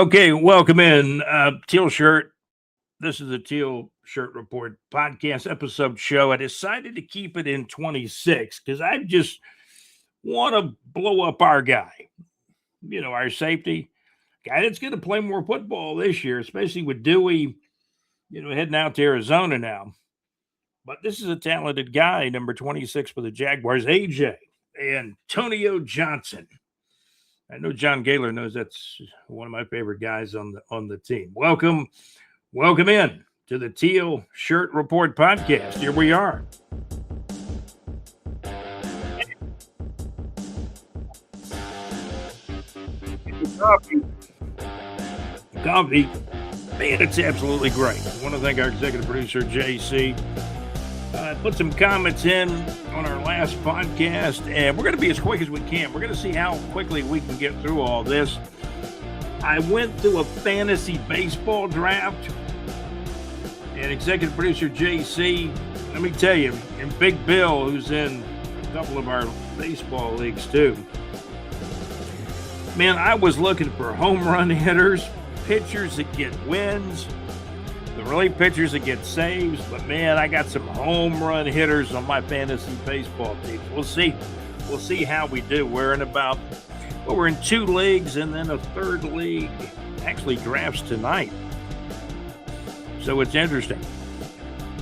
Okay, welcome in, Teal Shirt. This is the Teal Shirt Report podcast episode show. I decided to keep it in 26 because I just want to blow up our guy, our safety guy that's going to play more football this year, especially with Dewey, heading out to Arizona now. But this is a talented guy, number 26 for the Jaguars, AJ Antonio Johnson. I know John Gaylor knows that's one of my favorite guys on the team. Welcome in to the Teal Shirt Report podcast. Here we are. Coffee, man, it's absolutely great. I want to thank our executive producer, JC. Put some comments in on our last podcast, and we're going to be as quick as we can. We're going to see how quickly we can get through all this. I went through a fantasy baseball draft, and executive producer JC, let me tell you, and Big Bill, who's in a couple of our baseball leagues too. Man, I was looking for home run hitters, pitchers that get wins, the relief pitchers that get saves, but man, I got some home run hitters on my fantasy baseball team. We'll see how we do. We're in 2 leagues, and then a 3rd league actually drafts tonight. So it's interesting.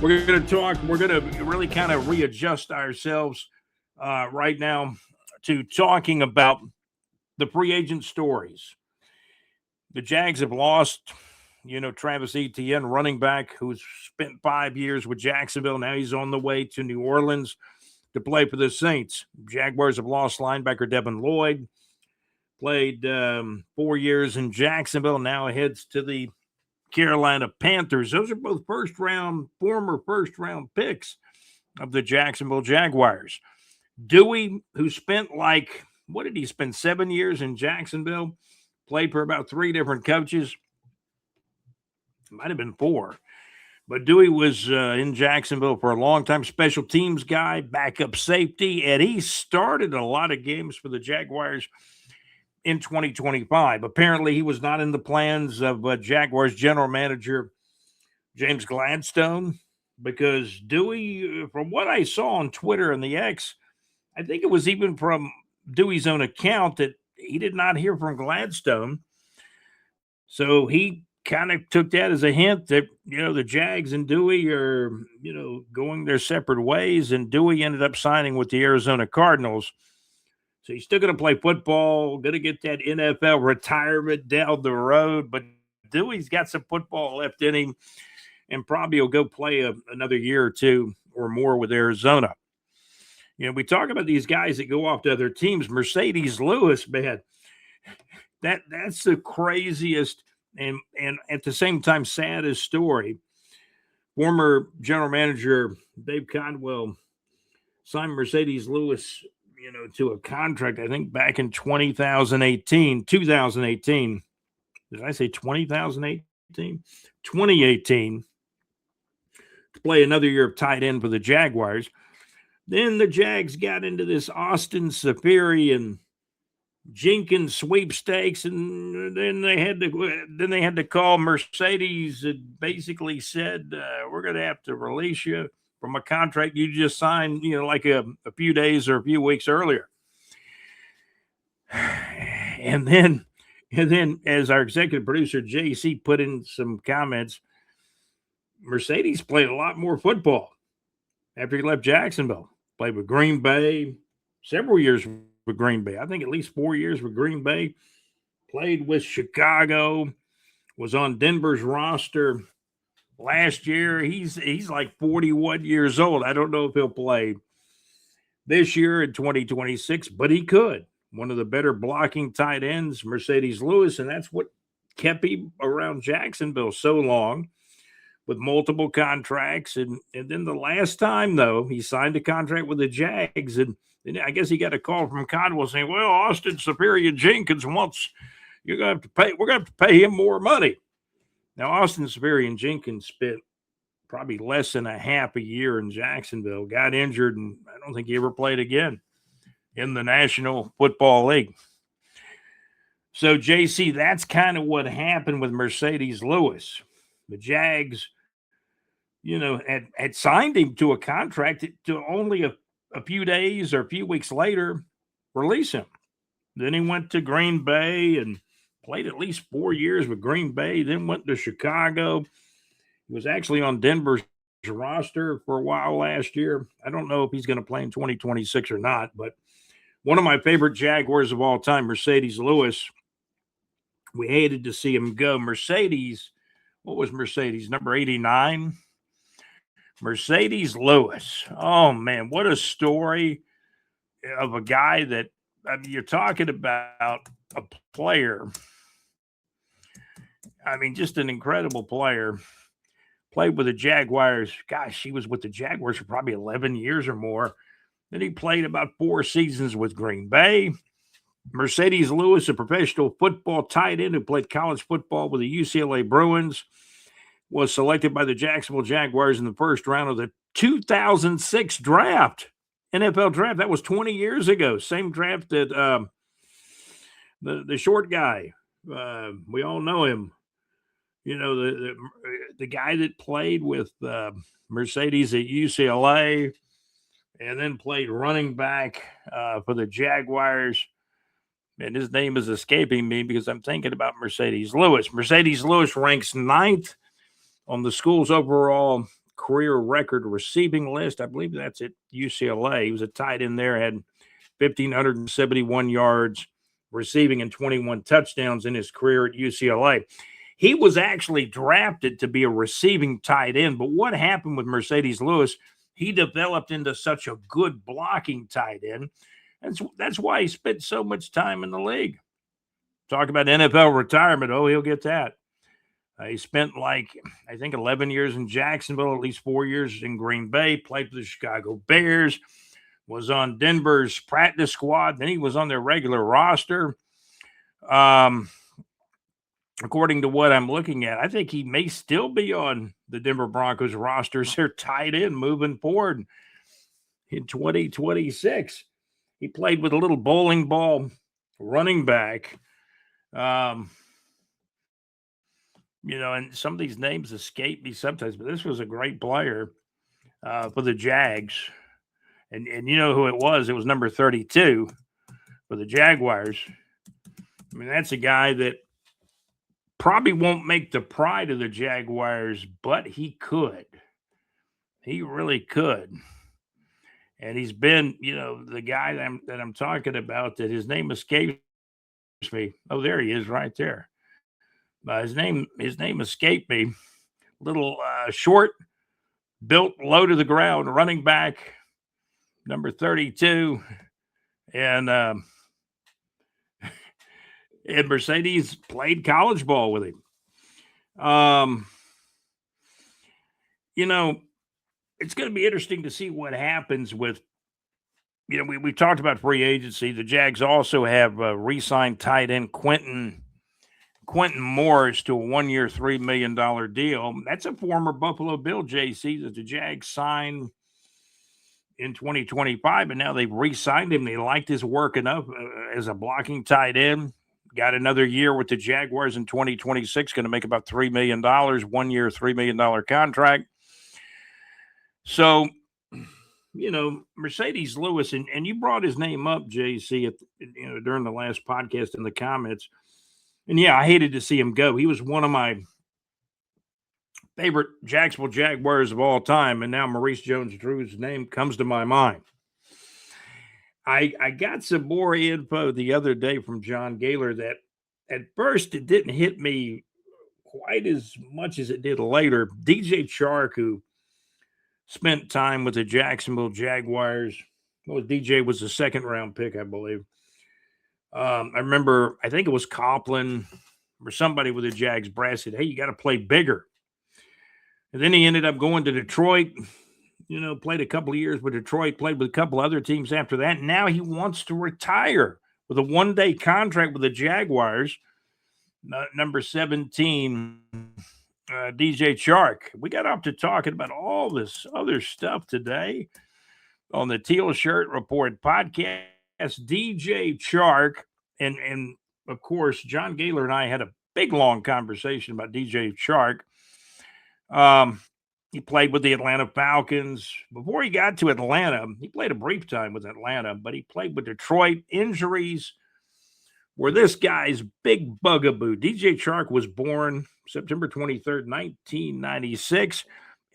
We're going to really kind of readjust ourselves right now to talking about the free agent stories. The Jags have lost Travis Etienne, running back, who's spent 5 years with Jacksonville. Now he's on the way to New Orleans to play for the Saints. Jaguars have lost linebacker Devin Lloyd, played 4 years in Jacksonville, now heads to the Carolina Panthers. Those are both former first-round picks of the Jacksonville Jaguars. Dewey, who spent 7 years in Jacksonville, played for about 3 different coaches. Might have been 4. But Dewey was in Jacksonville for a long time, special teams guy, backup safety, and he started a lot of games for the Jaguars in 2025. Apparently, he was not in the plans of Jaguars general manager James Gladstone, because Dewey, from what I saw on Twitter and the X, I think it was even from Dewey's own account that he did not hear from Gladstone. So he kind of took that as a hint that, the Jags and Dewey are, going their separate ways, and Dewey ended up signing with the Arizona Cardinals. So he's still going to play football, going to get that NFL retirement down the road, but Dewey's got some football left in him and probably will go play another year or 2 or more with Arizona. We talk about these guys that go off to other teams. Mercedes Lewis, man, that's the craziest and at the same time saddest story. Former general manager Dave Codwell signed Mercedes Lewis, to a contract, I think back in 2018. Did I say 2018? 2018, to play another year of tight end for the Jaguars. Then the Jags got into this Austin Safiri and Jenkins sweepstakes, and then they had to call Mercedes and basically said, we're going to have to release you from a contract you just signed, like a few days or a few weeks earlier. And then as our executive producer JC put in some comments, Mercedes played a lot more football after he left Jacksonville. Played with Green Bay, several years with Green Bay. I think at least 4 years with Green Bay. Played with Chicago, was on Denver's roster last year. He's like 41 years old. I don't know if he'll play this year in 2026, but he could. One of the better blocking tight ends, Mercedes Lewis, and that's what kept him around Jacksonville so long, with multiple contracts. And then the last time, though, he signed a contract with the Jags, and I guess he got a call from Codwell saying, well, Austin Superior Jenkins wants, we're going to have to pay him more money. Now, Austin Superior Jenkins spent probably less than a half a year in Jacksonville, got injured, and I don't think he ever played again in the National Football League. So, JC, that's kind of what happened with Mercedes Lewis. The Jags, had signed him to a contract to only a few days or a few weeks later release him. Then he went to Green Bay and played at least 4 years with Green Bay, then went to Chicago. He was actually on Denver's roster for a while last year. I don't know if he's going to play in 2026 or not, but one of my favorite Jaguars of all time, Mercedes Lewis, we hated to see him go. Mercedes, what was Mercedes? Number 89? Mercedes Lewis. Oh, man, what a story of a guy that, I mean, you're talking about a player. I mean, just an incredible player. Played with the Jaguars. Gosh, he was with the Jaguars for probably 11 years or more. Then he played about 4 seasons with Green Bay. Mercedes Lewis, a professional football tight end who played college football with the UCLA Bruins, was selected by the Jacksonville Jaguars in the first round of the 2006 draft, NFL draft. That was 20 years ago. Same draft that the short guy, we all know him. The guy that played with Mercedes at UCLA and then played running back for the Jaguars. And his name is escaping me because I'm thinking about Mercedes Lewis. Mercedes Lewis ranks 9th on the school's overall career record receiving list. I believe that's at UCLA. He was a tight end there, had 1,571 yards receiving and 21 touchdowns in his career at UCLA. He was actually drafted to be a receiving tight end, but what happened with Mercedes Lewis, he developed into such a good blocking tight end. That's why he spent so much time in the league. Talk about NFL retirement. Oh, he'll get that. He spent I think 11 years in Jacksonville, at least 4 years in Green Bay, played for the Chicago Bears, was on Denver's practice squad. Then he was on their regular roster. According to what I'm looking at, I think he may still be on the Denver Broncos roster. They're tight end moving forward in 2026. He played with a little bowling ball running back. And some of these names escape me sometimes, but this was a great player for the Jags. And you know who it was? It was number 32 for the Jaguars. I mean, that's a guy that probably won't make the pride of the Jaguars, but he could. He really could. And he's been, the guy that I'm talking about, that his name escapes me. Oh, there he is right there. His name escaped me. Little short, built low to the ground, running back, number 32. And Mercedes played college ball with him. It's going to be interesting to see what happens with, we talked about free agency. The Jags also have re-signed tight end Quentin Morris to a 1-year, $3 million deal. That's a former Buffalo Bill, JC, that the Jags signed in 2025, and now they've re-signed him. They liked his work enough as a blocking tight end. Got another year with the Jaguars in 2026, going to make about $3 million, 1 year, $3 million contract. So, Mercedes Lewis, and you brought his name up, JC, during the last podcast in the comments. And yeah, I hated to see him go. He was one of my favorite Jacksonville Jaguars of all time. And now Maurice Jones-Drew's name comes to my mind. I got some more info the other day from John Gaylor that at first it didn't hit me quite as much as it did later. DJ Chark, who spent time with the Jacksonville Jaguars. DJ was a second-round pick, I believe. I remember, I think it was Copeland or somebody with the Jags brass said, hey, you got to play bigger. And then he ended up going to Detroit, played a couple of years with Detroit, played with a couple other teams after that. And now he wants to retire with a one-day contract with the Jaguars. Number 17, DJ Chark. We got up to talking about all this other stuff today on the Teal Shirt Report podcast. DJ Chark, and of course, John Gaylor and I had a big, long conversation about DJ Chark. Um, he played with the Atlanta Falcons. Before he got to Atlanta, he played a brief time with Atlanta, but he played with Detroit. Injuries were this guy's big bugaboo. DJ Chark was born September 23rd, 1996.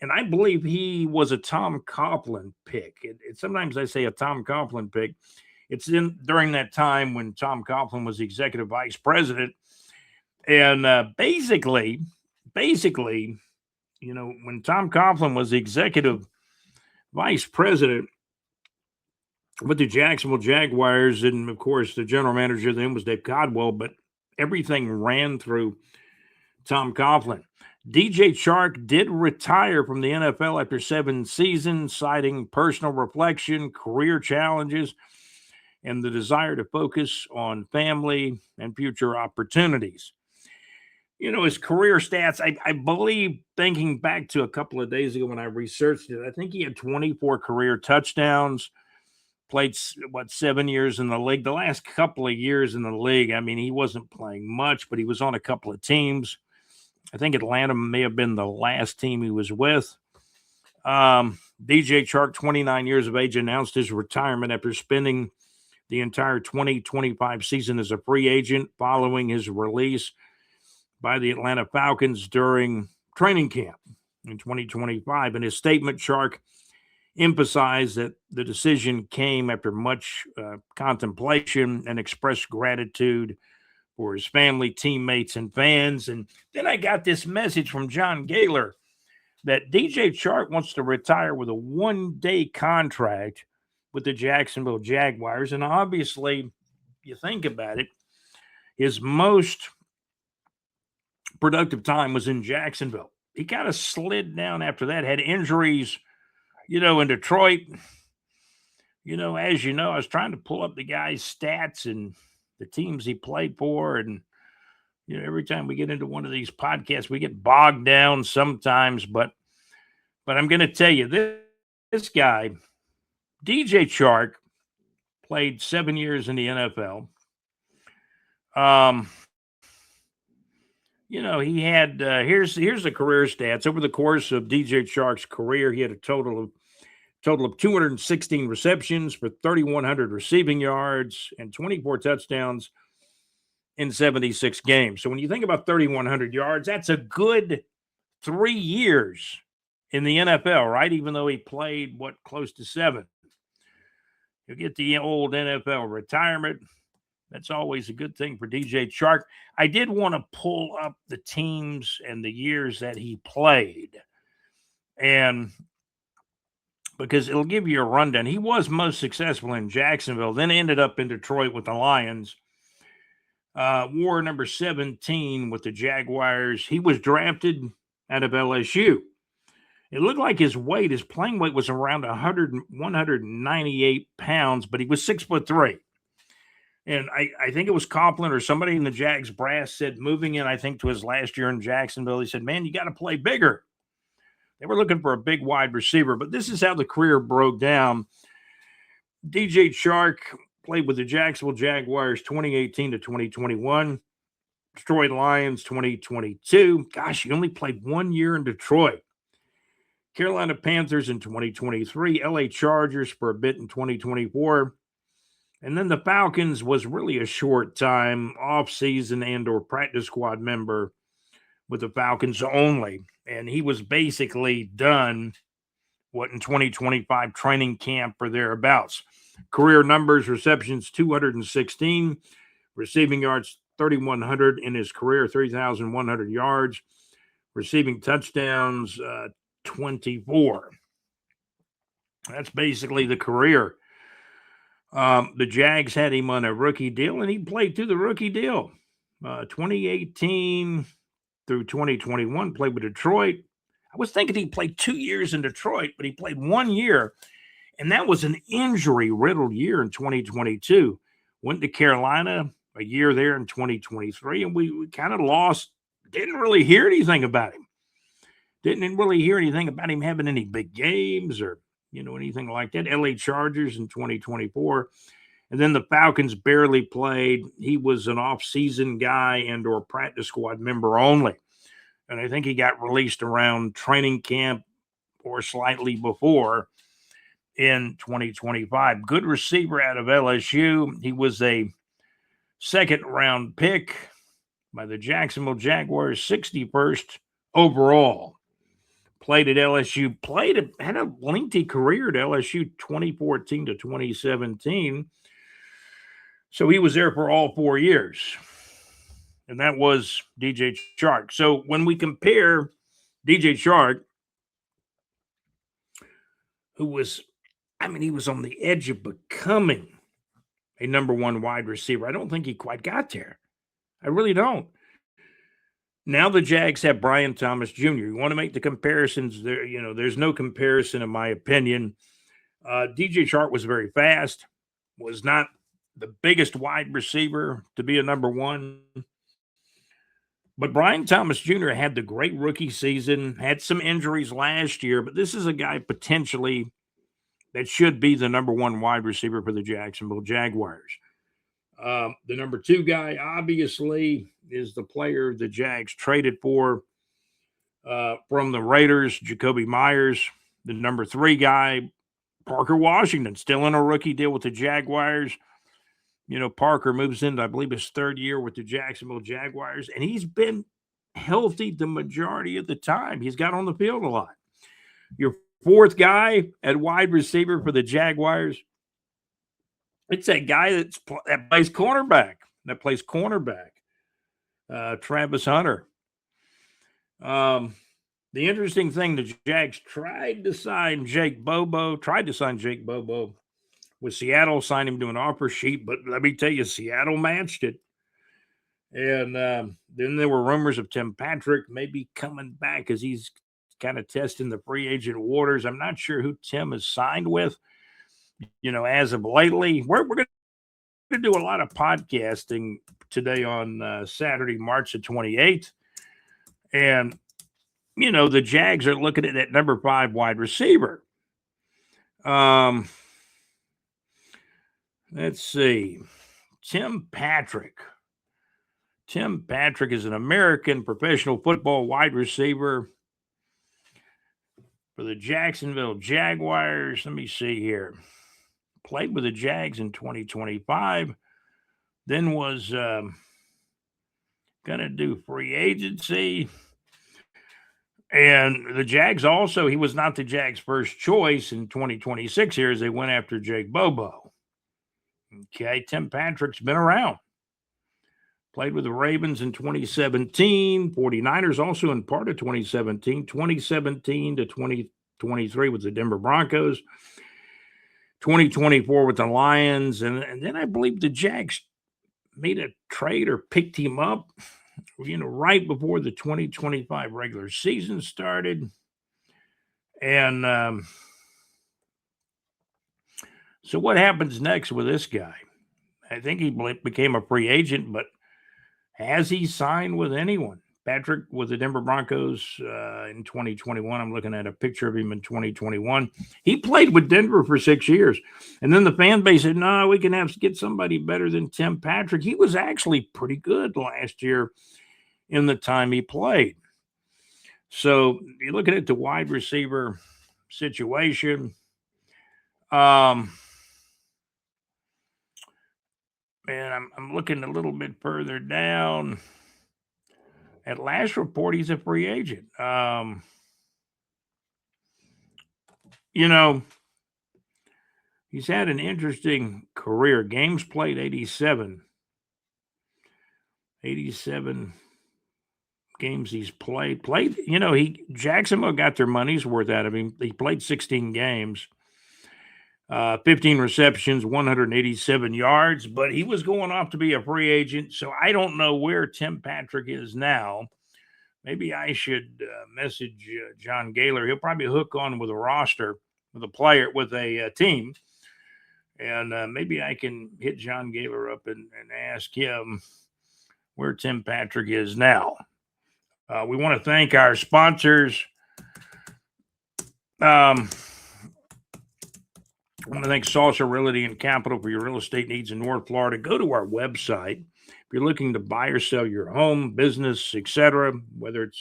And I believe he was a Tom Coughlin pick. Sometimes I say a Tom Coughlin pick. It's during that time when Tom Coughlin was the executive vice president. And basically, when Tom Coughlin was the executive vice president with the Jacksonville Jaguars, and of course the general manager then was Dave Codwell, but everything ran through Tom Coughlin. DJ Chark did retire from the NFL after 7 seasons, citing personal reflection, career challenges, and the desire to focus on family and future opportunities. His career stats, I believe, thinking back to a couple of days ago when I researched it, I think he had 24 career touchdowns, played, 7 years in the league. The last couple of years in the league, I mean, he wasn't playing much, but he was on a couple of teams. I think Atlanta may have been the last team he was with. DJ Chark, 29 years of age, announced his retirement after spending the entire 2025 season as a free agent following his release by the Atlanta Falcons during training camp in 2025. In his statement, Chark emphasized that the decision came after much contemplation and expressed gratitude for his family, teammates, and fans. And then I got this message from John Gaylor that DJ Chark wants to retire with a 1-day contract with the Jacksonville Jaguars. And obviously, you think about it, his most productive time was in Jacksonville. He kind of slid down after that, had injuries, in Detroit. As you know, I was trying to pull up the guy's stats and the teams he played for. And, every time we get into one of these podcasts, we get bogged down sometimes. But I'm going to tell you, this guy, DJ Chark, played 7 years in the NFL. He had, here's the career stats. Over the course of DJ Chark's career, he had a total of 216 receptions for 3,100 receiving yards and 24 touchdowns in 76 games. So when you think about 3,100 yards, that's a good 3 years in the NFL, right? Even though he played, close to 7. You'll get the old NFL retirement. That's always a good thing for DJ Chark. I did want to pull up the teams and the years that he played. And because it'll give you a rundown. He was most successful in Jacksonville, then ended up in Detroit with the Lions. Wore number 17 with the Jaguars. He was drafted out of LSU. It looked like his playing weight was around 198 pounds, but he was 6'3". And I think it was Coughlin or somebody in the Jags brass said, moving in, I think, to his last year in Jacksonville, he said, man, you got to play bigger. They were looking for a big wide receiver, but this is how the career broke down. DJ Chark played with the Jacksonville Jaguars 2018 to 2021, Detroit Lions 2022. Gosh, he only played 1 year in Detroit. Carolina Panthers in 2023, LA Chargers for a bit in 2024. And then the Falcons was really a short time, off-season and or practice squad member with the Falcons only. And he was basically done, in 2025 training camp or thereabouts. Career numbers, receptions, 216. Receiving yards, 3,100 in his career, 3,100 yards. Receiving touchdowns, 24. That's basically the career. The Jags had him on a rookie deal, and he played through the rookie deal. 2018 through 2021, played with Detroit. I was thinking he played 2 years in Detroit, but he played 1 year, and that was an injury-riddled year in 2022. Went to Carolina, a year there in 2023, and we kind of lost. Didn't really hear anything about him. Didn't really hear anything about him having any big games or anything like that. LA Chargers in 2024. And then the Falcons barely played. He was an off-season guy and or practice squad member only. And I think he got released around training camp or slightly before in 2025. Good receiver out of LSU. He was a second-round pick by the Jacksonville Jaguars, 61st overall. Played at LSU, had a lengthy career at LSU, 2014 to 2017. So he was there for all 4 years. And that was DJ Chark. So when we compare DJ Chark, who was, he was on the edge of becoming a number one wide receiver. I don't think he quite got there. I really don't. Now the Jags have Brian Thomas Jr. You want to make the comparisons there. There's no comparison in my opinion. DJ Chark was very fast, was not the biggest wide receiver to be a number one. But Brian Thomas Jr. had the great rookie season, had some injuries last year, but this is a guy potentially that should be the number one wide receiver for the Jacksonville Jaguars. The number two guy, obviously, is the player the Jags traded for from the Raiders, Jacoby Myers. The number three guy, Parker Washington, still in a rookie deal with the Jaguars. Parker moves into, I believe, his third year with the Jacksonville Jaguars, and he's been healthy the majority of the time. He's got on the field a lot. Your fourth guy at wide receiver for the Jaguars, it's that guy that plays cornerback. Travis Hunter. The interesting thing, the Jags tried to sign Jake Bobo with Seattle, signed him to an offer sheet, but let me tell you, Seattle matched it. And then there were rumors of Tim Patrick maybe coming back because he's kind of testing the free agent waters. I'm not sure who Tim has signed with, as of lately. We're going to do a lot of podcasting today on Saturday, March the 28th. And, the Jags are looking at that number 5 wide receiver. Let's see. Tim Patrick. Tim Patrick is an American professional football wide receiver for the Jacksonville Jaguars. Let me see here. Played with the Jags in 2025. Then was going to do free agency. And the Jags also, he was not the Jags' first choice in 2026 here as they went after Jake Bobo. Okay, Tim Patrick's been around. Played with the Ravens in 2017. 49ers also in part of 2017. 2017 to 2023 with the Denver Broncos. 2024 with the Lions. And then I believe the Jags made a trade or picked him up, right before the 2025 regular season started. And so what happens next with this guy? I think he became a free agent, but has he signed with anyone? Patrick with the Denver Broncos in 2021. I'm looking at a picture of him in 2021. He played with Denver for 6 years. And then the fan base said, no, we can get somebody better than Tim Patrick. He was actually pretty good last year in the time he played. So you're looking at the wide receiver situation. And I'm looking a little bit further down. At last report, he's a free agent. He's had an interesting career. Games played 87. 87 games he's played. Jacksonville got their money's worth out of him. He played 16 games. 15 receptions, 187 yards, but he was going off to be a free agent. So I don't know where Tim Patrick is now. Maybe I should message John Gaylor. He'll probably hook on with a roster, with a team. And maybe I can hit John Gaylor up and ask him where Tim Patrick is now. We want to thank our sponsors. I want to thank Salsa Realty and Capital for your real estate needs in North Florida. Go to our website. If you're looking to buy or sell your home, business, etc., whether it's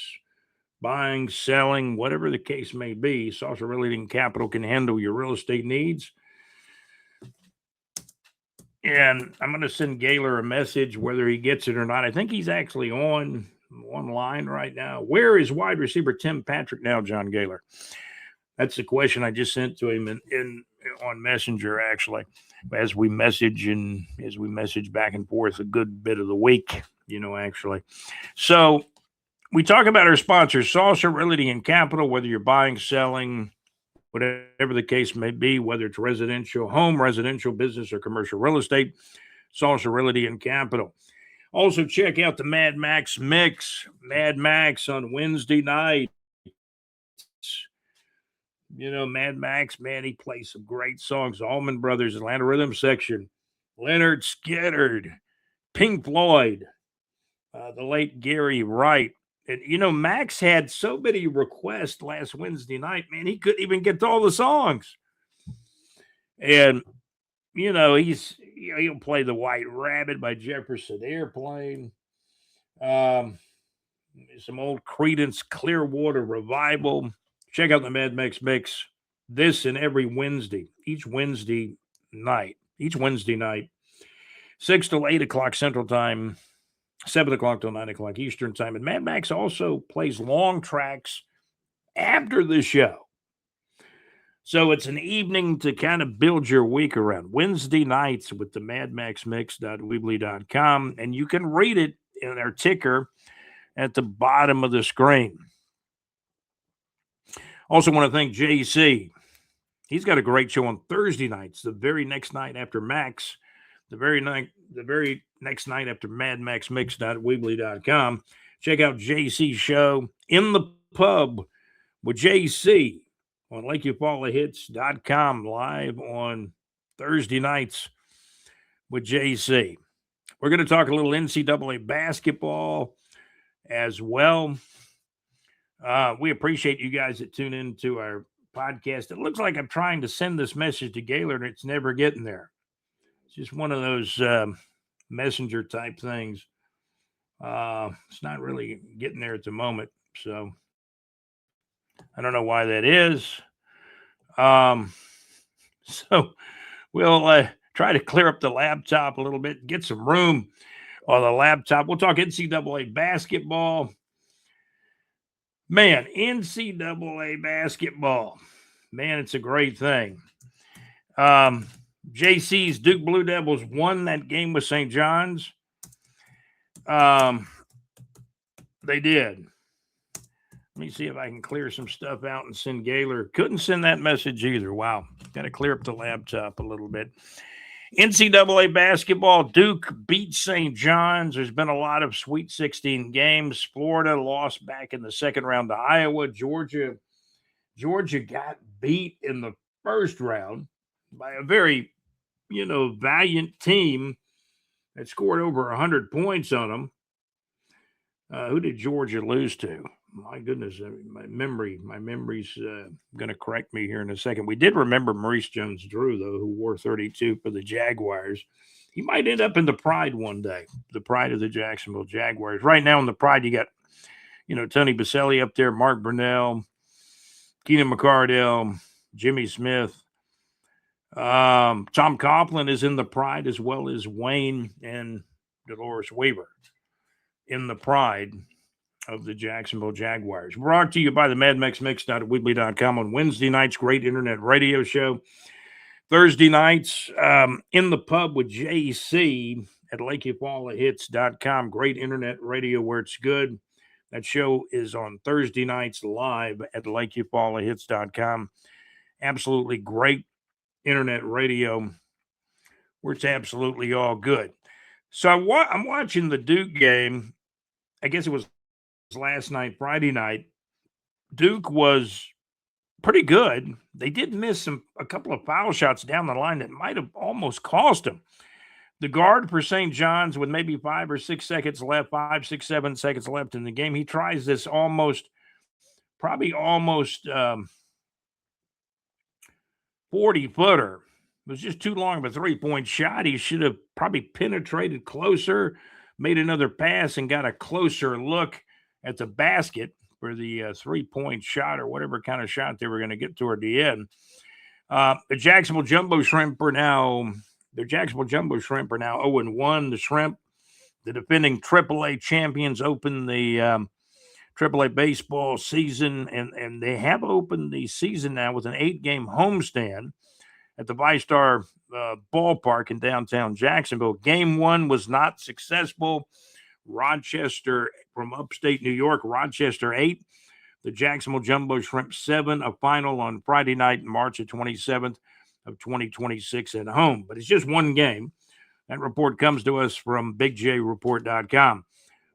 buying, selling, whatever the case may be, Salsa Realty and Capital can handle your real estate needs. And I'm going to send Gaylor a message, whether he gets it or not. I think he's actually online right now. Where is wide receiver Tim Patrick now, John Gaylor? That's the question I just sent to him in on Messenger, actually, as we message back and forth a good bit of the week, actually. So we talk about our sponsors, Salsa Realty and Capital, whether you're buying, selling, whatever the case may be, whether it's residential, home, residential, business, or commercial real estate, Salsa Realty and Capital. Also, check out the Mad Max Mix, Mad Max on Wednesday night. Mad Max, man, he plays some great songs. Allman Brothers, Atlanta Rhythm Section, Leonard Skinner, Pink Floyd, the late Gary Wright. And, Max had so many requests last Wednesday night, man, he couldn't even get to all the songs. And, he'll play The White Rabbit by Jefferson Airplane. Some old Creedence Clearwater Revival. Check out the Mad Max Mix this and every Wednesday, each Wednesday night, 6 till 8 o'clock Central Time, 7 o'clock till 9 o'clock Eastern Time. And Mad Max also plays long tracks after the show. So it's an evening to kind of build your week around. Wednesday nights with the madmaxmix.weebly.com. And you can read it in our ticker at the bottom of the screen. Also want to thank JC. He's got a great show on Thursday nights, the very next night after Max, the very next night after madmaxmix.weebly.com. Check out JC's show In the Pub with JC on LakeUpallahits.com live on Thursday nights with JC. We're going to talk a little NCAA basketball as well. We appreciate you guys that tune into our podcast. It looks like I'm trying to send this message to Gaylor and it's never getting there. It's just one of those messenger type things. It's not really getting there at the moment. So I don't know why that is. So we'll try to clear up the laptop a little bit, get some room on the laptop. We'll talk NCAA basketball. Man, NCAA basketball. Man, it's a great thing. JC's Duke Blue Devils won that game with St. John's. They did. Let me see if I can clear some stuff out and send Gaylor. Couldn't send that message either. Wow. Got to clear up the laptop a little bit. NCAA basketball, Duke beat St. John's. There's been a lot of Sweet 16 games. Florida lost back in the second round to Iowa. Georgia got beat in the first round by a very, valiant team that scored over 100 points on them. Who did Georgia lose to? My goodness, my memory's going to correct me here in a second. We did remember Maurice Jones-Drew, though, who wore 32 for the Jaguars. He might end up in the Pride one day, the Pride of the Jacksonville Jaguars. Right now in the Pride, you got, Tony Baselli up there, Mark Brunell, Keenan McCardell, Jimmy Smith. Tom Coughlin is in the Pride, as well as Wayne and Dolores Weaver in the Pride of the Jacksonville Jaguars. Brought to you by the madmaxmix.weebly.com on Wednesday nights, great internet radio show. Thursday nights, in the pub with JC at LakeUpallahits.com. Great internet radio where it's good. That show is on Thursday nights live at LakeUpallahits.com. Absolutely great internet radio where it's absolutely all good. So I'm watching the Duke game. I guess it was last night, Friday night. Duke was pretty good. They did miss a couple of foul shots down the line that might have almost cost them. The guard for St. John's with maybe 5 or 6 seconds left, 5, 6, 7 seconds left in the game. He tries this almost 40-footer. It was just too long of a three-point shot. He should have probably penetrated closer, made another pass, and got a closer look at the basket for the three-point shot or whatever kind of shot they were going to get toward the end. The Jacksonville Jumbo Shrimp are now 0-1. The Shrimp, the defending AAA champions, open the AAA baseball season, and they have opened the season now with an 8-game homestand at the ViStar ballpark in downtown Jacksonville. Game 1 was not successful. Rochester from upstate New York, Rochester 8, the Jacksonville Jumbo Shrimp 7, a final on Friday night, March 27th of 2026 at home. But it's just one game. That report comes to us from BigJReport.com.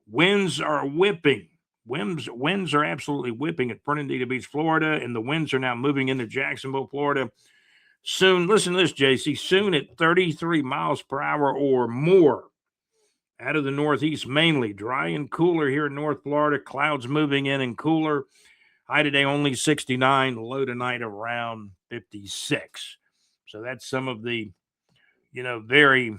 Winds are whipping. Winds are absolutely whipping at Fernandina Beach, Florida, and the winds are now moving into Jacksonville, Florida. Soon, listen to this, JC, soon at 33 miles per hour or more. Out of the northeast, mainly dry and cooler here in North Florida. Clouds moving in and cooler. High today only 69. Low tonight around 56. So that's some of the, very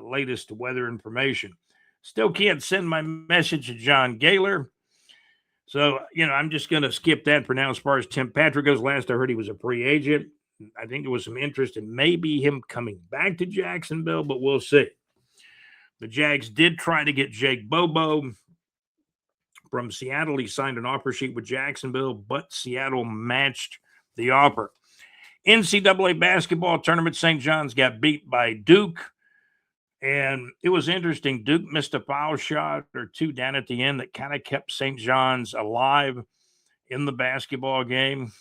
latest weather information. Still can't send my message to John Gaylor. So, I'm just going to skip that for now as far as Tim Patrick goes. Last I heard, he was a free agent. I think there was some interest in maybe him coming back to Jacksonville, but we'll see. The Jags did try to get Jake Bobo from Seattle. He signed an offer sheet with Jacksonville, but Seattle matched the offer. NCAA basketball tournament, St. John's got beat by Duke. And it was interesting. Duke missed a foul shot or two down at the end that kind of kept St. John's alive in the basketball game.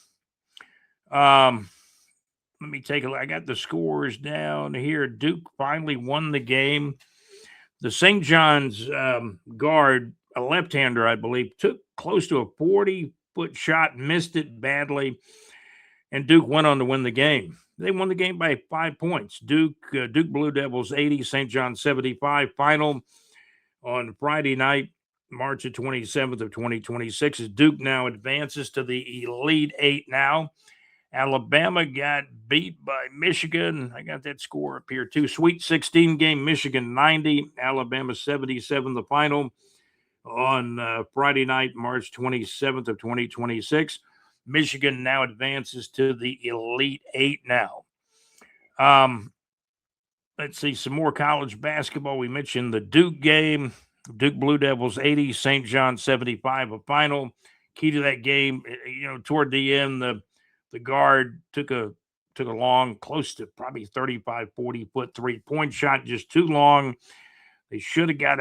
Let me take a look. I got the scores down here. Duke finally won the game. The St. John's guard, a left-hander, I believe, took close to a 40-foot shot, missed it badly, and Duke went on to win the game. They won the game by 5 points. Duke Blue Devils 80, St. John's 75. Final on Friday night, March 27th of 2026. As Duke now advances to the Elite Eight now. Alabama got beat by Michigan. I got that score up here too. Sweet 16 game, Michigan 90, Alabama 77. The final on Friday night, March 27th of 2026. Michigan now advances to the Elite Eight now. Let's see, some more college basketball. We mentioned the Duke game. Duke Blue Devils 80, St. John 75, a final. Key to that game, toward the end, the guard took a long, close to probably 35, 40-foot three-point shot, just too long. They should have got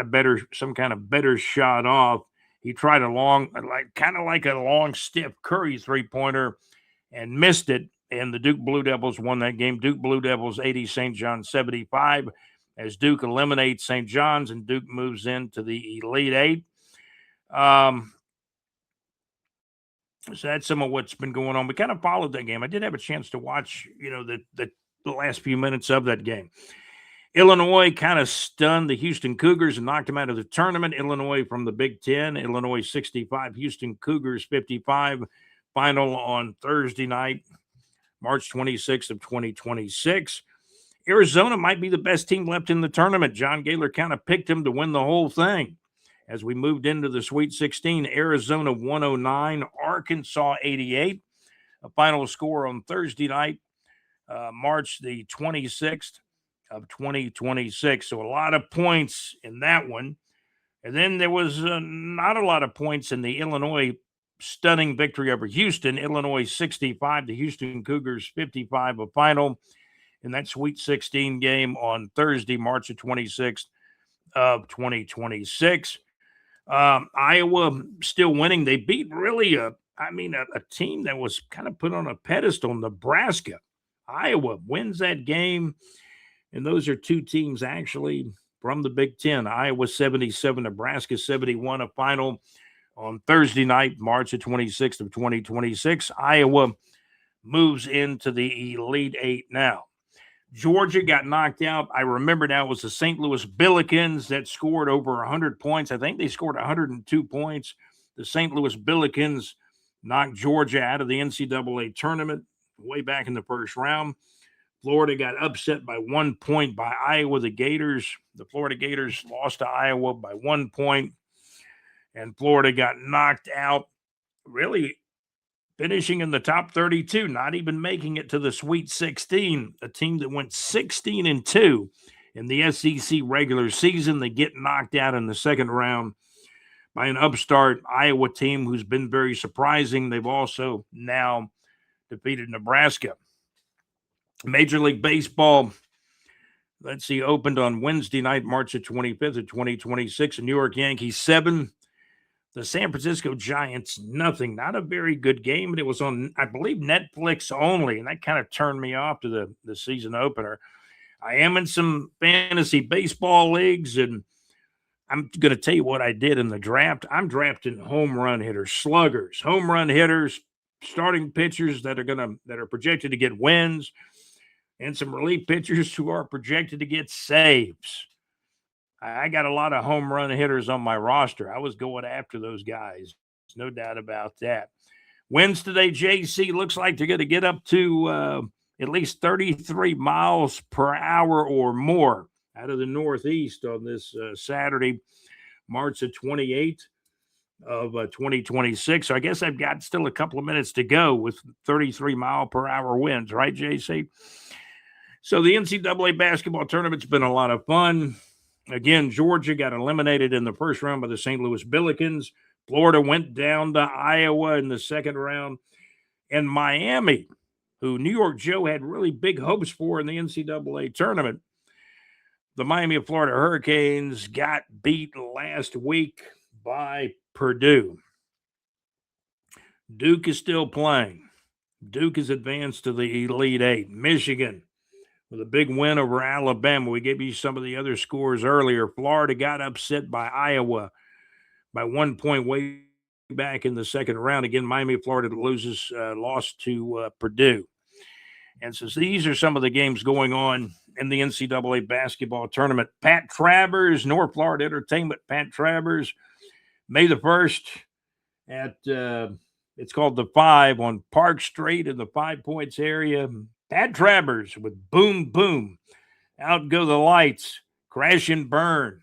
some kind of better shot off. He tried a long, kind of like a long Steph Curry three-pointer and missed it, and the Duke Blue Devils won that game. Duke Blue Devils 80, St. John's 75, as Duke eliminates St. John's and Duke moves into the Elite Eight. So that's some of what's been going on. We kind of followed that game. I did have a chance to watch, the last few minutes of that game. Illinois kind of stunned the Houston Cougars and knocked them out of the tournament. Illinois from the Big Ten. Illinois 65, Houston Cougars 55. Final on Thursday night, March 26th of 2026. Arizona might be the best team left in the tournament. John Gaylor kind of picked them to win the whole thing. As we moved into the Sweet 16, Arizona 109, Arkansas 88. A final score on Thursday night, March the 26th of 2026. So a lot of points in that one. And then there was not a lot of points in the Illinois stunning victory over Houston. Illinois 65, the Houston Cougars 55, a final in that Sweet 16 game on Thursday, March the 26th of 2026. Iowa still winning. They beat really a team that was kind of put on a pedestal, Nebraska. Iowa wins that game, and those are two teams actually from the Big Ten. Iowa 77, Nebraska 71, a final on Thursday night, March the 26th of 2026. Iowa moves into the Elite Eight now. Georgia got knocked out. I remember now it was the St. Louis Billikens that scored over 100 points. I think they scored 102 points. The St. Louis Billikens knocked Georgia out of the NCAA tournament way back in the first round. Florida got upset by 1 point by Iowa. The Florida Gators lost to Iowa by 1 point, and Florida got knocked out, really finishing in the top 32, not even making it to the Sweet 16, a team that went 16-2 in the SEC regular season. They get knocked out in the second round by an upstart Iowa team who's been very surprising. They've also now defeated Nebraska. Major League Baseball, let's see, opened on Wednesday night, March the 25th of 2026. The New York Yankees 7, the San Francisco Giants nothing. Not a very good game, but it was on, I believe, Netflix only, and that kind of turned me off to the season opener. I am in some fantasy baseball leagues, and I'm going to tell you what I did in the draft. I'm drafting home run hitters, sluggers, home run hitters, starting pitchers that are projected to get wins, and some relief pitchers who are projected to get saves. I got a lot of home run hitters on my roster. I was going after those guys. There's no doubt about that. Winds today, JC, looks like they're going to get up to at least 33 miles per hour or more out of the northeast on this Saturday, March the 28th of 2026. So I guess I've got still a couple of minutes to go with 33 mile per hour winds, right, JC? So the NCAA basketball tournament's been a lot of fun. Again, Georgia got eliminated in the first round by the St. Louis Billikens. Florida went down to Iowa in the second round. And Miami, who New York Joe had really big hopes for in the NCAA tournament, the Miami of Florida Hurricanes got beat last week by Purdue. Duke is still playing. Duke is advanced to the Elite Eight. Michigan with a big win over Alabama. We gave you some of the other scores earlier. Florida got upset by Iowa by 1 point way back in the second round. Again, Miami of Florida lost to Purdue. And so these are some of the games going on in the NCAA basketball tournament. Pat Travers, North Florida Entertainment, Pat Travers, May the 1st at, it's called The Five on Park Street in the 5 Points area. Pat Travers with Boom Boom. Out go the lights. Crash and burn.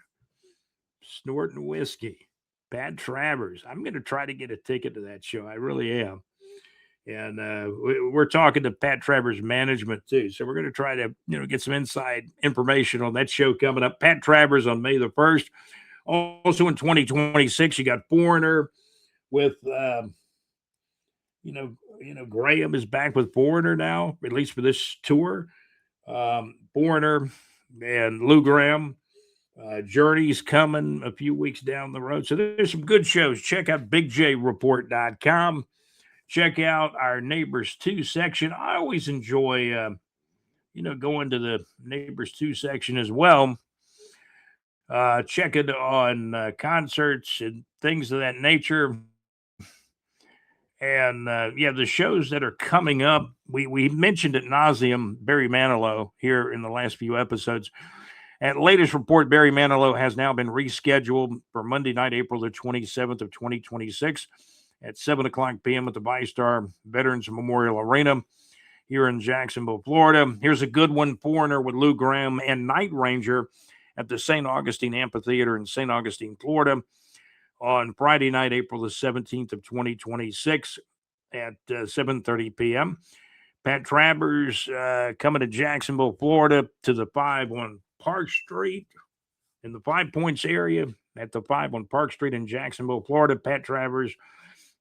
Snorting whiskey. Pat Travers. I'm going to try to get a ticket to that show. I really am. And we're talking to Pat Travers management too. So we're going to try to, get some inside information on that show coming up. Pat Travers on May the 1st. Also in 2026, you got Foreigner with, Graham is back with Foreigner now, at least for this tour. Foreigner and Lou Graham. Journey's coming a few weeks down the road. So there's some good shows. Check out bigjreport.com. Check out our Neighbors 2 section. I always enjoy, going to the Neighbors 2 section as well. Check it on concerts and things of that nature. And, the shows that are coming up, we mentioned ad nauseum Barry Manilow here in the last few episodes. At latest report, Barry Manilow has now been rescheduled for Monday night, April the 27th of 2026 at 7 o'clock p.m. at the VyStar Veterans Memorial Arena here in Jacksonville, Florida. Here's a good one, Foreigner with Lou Graham and Night Ranger at the St. Augustine Amphitheater in St. Augustine, Florida on Friday night, April the 17th of 2026 at 7:30 p.m. Pat Travers coming to Jacksonville, Florida to the 5 on Park Street in the 5 Points area at the 5 on Park Street in Jacksonville, Florida. Pat Travers,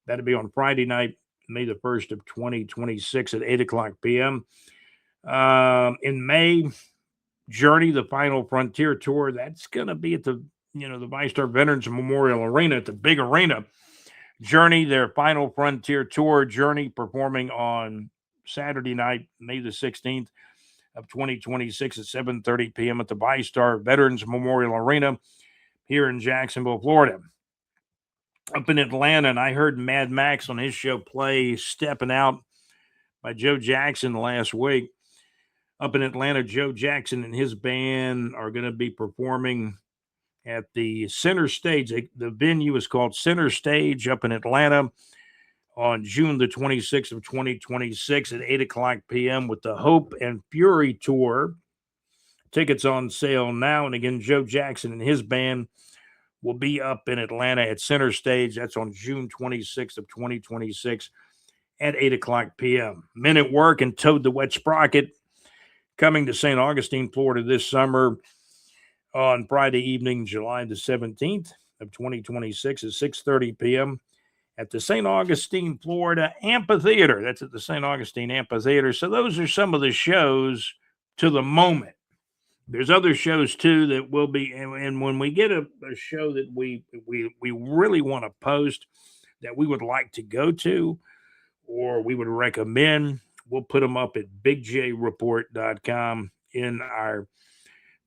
that'll be on Friday night, May the 1st of 2026 at 8 o'clock p.m. In May, Journey, the Final Frontier Tour, that's going to be at the VyStar Veterans Memorial Arena, at the big arena. Journey, their Final Frontier Tour. Journey performing on Saturday night, May the 16th of 2026 at 7:30 p.m. at the VyStar Veterans Memorial Arena here in Jacksonville, Florida. Up in Atlanta, and I heard Mad Max on his show play Stepping Out by Joe Jackson last week. Up in Atlanta, Joe Jackson and his band are going to be performing at the Center Stage. The venue is called Center Stage up in Atlanta. on June the 26th of 2026 at 8 o'clock p.m. with the Hope and Fury Tour. Tickets on sale now. And again, Joe Jackson and his band will be up in Atlanta at Center Stage. That's on June 26th of 2026 at 8 o'clock p.m. Men at Work and Toad the Wet Sprocket coming to St. Augustine, Florida this summer on Friday evening, July the 17th of 2026 at 6:30 p.m. at the St. Augustine, Florida Amphitheater. That's at the St. Augustine Amphitheater. So those are some of the shows to the moment. There's other shows too that will be, and when we get a show that we really want to post that we would like to go to or we would recommend, we'll put them up at bigjreport.com in our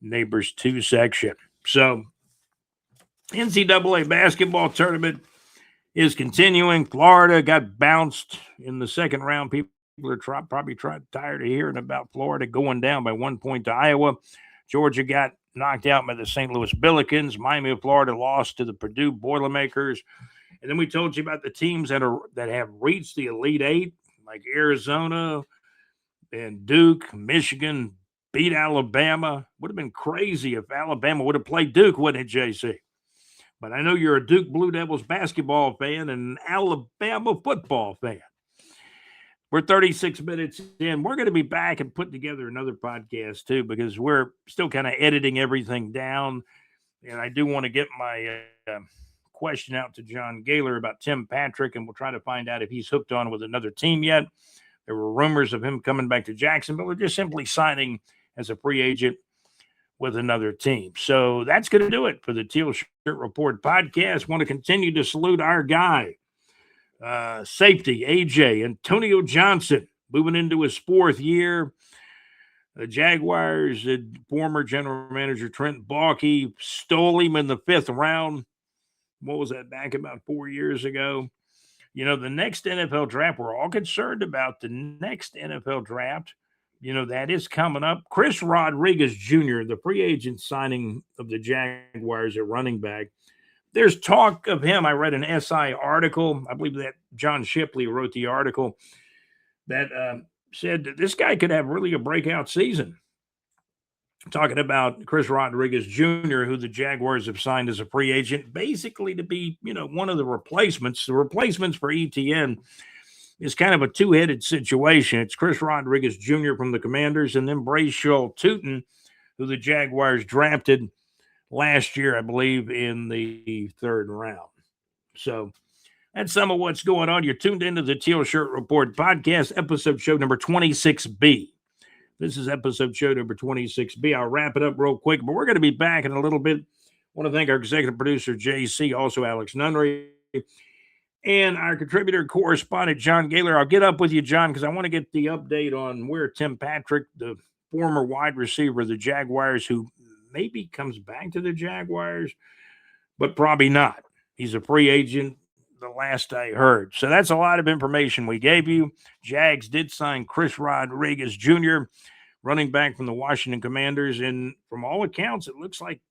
Neighbors 2 section. So NCAA basketball tournament is continuing. Florida got bounced in the second round. People are probably tired of hearing about Florida going down by 1 point to Iowa. Georgia got knocked out by the St. Louis Billikens. Miami of Florida lost to the Purdue Boilermakers. And then we told you about the teams that have reached the Elite Eight, like Arizona and Duke. Michigan beat Alabama. Would have been crazy if Alabama would have played Duke, wouldn't it, JC? But I know you're a Duke Blue Devils basketball fan and an Alabama football fan. We're 36 minutes in. We're going to be back and put together another podcast too, because we're still kind of editing everything down. And I do want to get my question out to John Gaylor about Tim Patrick, and we'll try to find out if he's hooked on with another team yet. There were rumors of him coming back to Jacksonville or just simply signing as a free agent with another team. So that's going to do it for the Teal Shirt Report podcast. Want to continue to salute our guy, safety, AJ, Antonio Johnson, moving into his fourth year. The Jaguars, former general manager Trent Baalke stole him in the fifth round. What was that, back about 4 years ago? You know, the next NFL draft, we're all concerned about the next NFL draft. You know, that is coming up. Chris Rodriguez Jr., the free agent signing of the Jaguars at running back. There's talk of him. I read an SI article. I believe that John Shipley wrote the article that said that this guy could have really a breakout season. Talking about Chris Rodriguez Jr., who the Jaguars have signed as a free agent, basically to be, you know, one of the replacements. The replacements for ETN is kind of a two-headed situation. It's Chris Rodriguez Jr. from the Commanders, and then Brayshaw Tootin, who the Jaguars drafted last year, I believe, in the third round. So that's some of what's going on. You're tuned into the Teal Shirt Report podcast, episode show number 26B. This is episode show number 26B. I'll wrap it up real quick, but we're going to be back in a little bit. I want to thank our executive producer, JC, also Alex Nunnery, and our contributor and correspondent, John Gaylor. I'll get up with you, John, because I want to get the update on where Tim Patrick, the former wide receiver of the Jaguars, who maybe comes back to the Jaguars, but probably not. He's a free agent, the last I heard. So that's a lot of information we gave you. Jags did sign Chris Rodriguez Jr., running back from the Washington Commanders. And from all accounts, it looks like,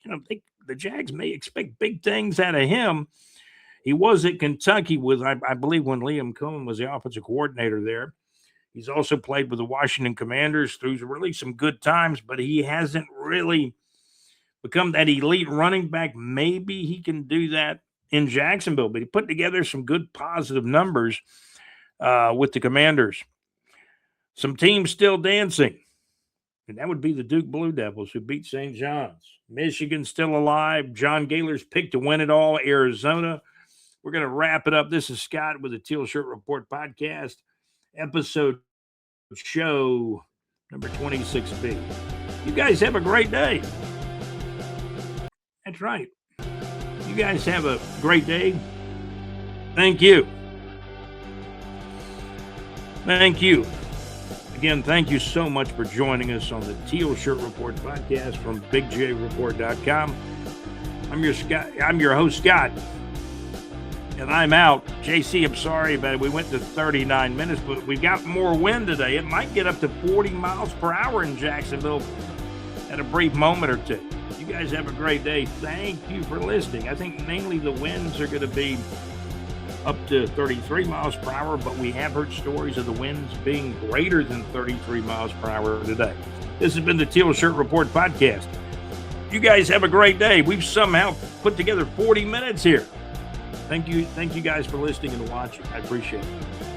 you know, the Jags may expect big things out of him. He was at Kentucky with, I believe, when Liam Cohen was the offensive coordinator there. He's also played with the Washington Commanders through really some good times, but he hasn't really become that elite running back. Maybe he can do that in Jacksonville, but he put together some good positive numbers with the Commanders. Some teams still dancing, and that would be the Duke Blue Devils, who beat St. John's. Michigan still alive. John Gaylor's pick to win it all, Arizona. We're going to wrap it up. This is Scott with the Teal Shirt Report podcast, episode show number 26B. You guys have a great day. That's right. You guys have a great day. Thank you. Thank you. Again, thank you so much for joining us on the Teal Shirt Report podcast from bigjreport.com. I'm your host, Scott. And I'm out. JC, I'm sorry about it. We went to 39 minutes, but we got more wind today. It might get up to 40 miles per hour in Jacksonville at a brief moment or two. You guys have a great day. Thank you for listening. I think mainly the winds are going to be up to 33 miles per hour, but we have heard stories of the winds being greater than 33 miles per hour today. This has been the Teal Shirt Report podcast. You guys have a great day. We've somehow put together 40 minutes here. Thank you guys for listening and watching. I appreciate it.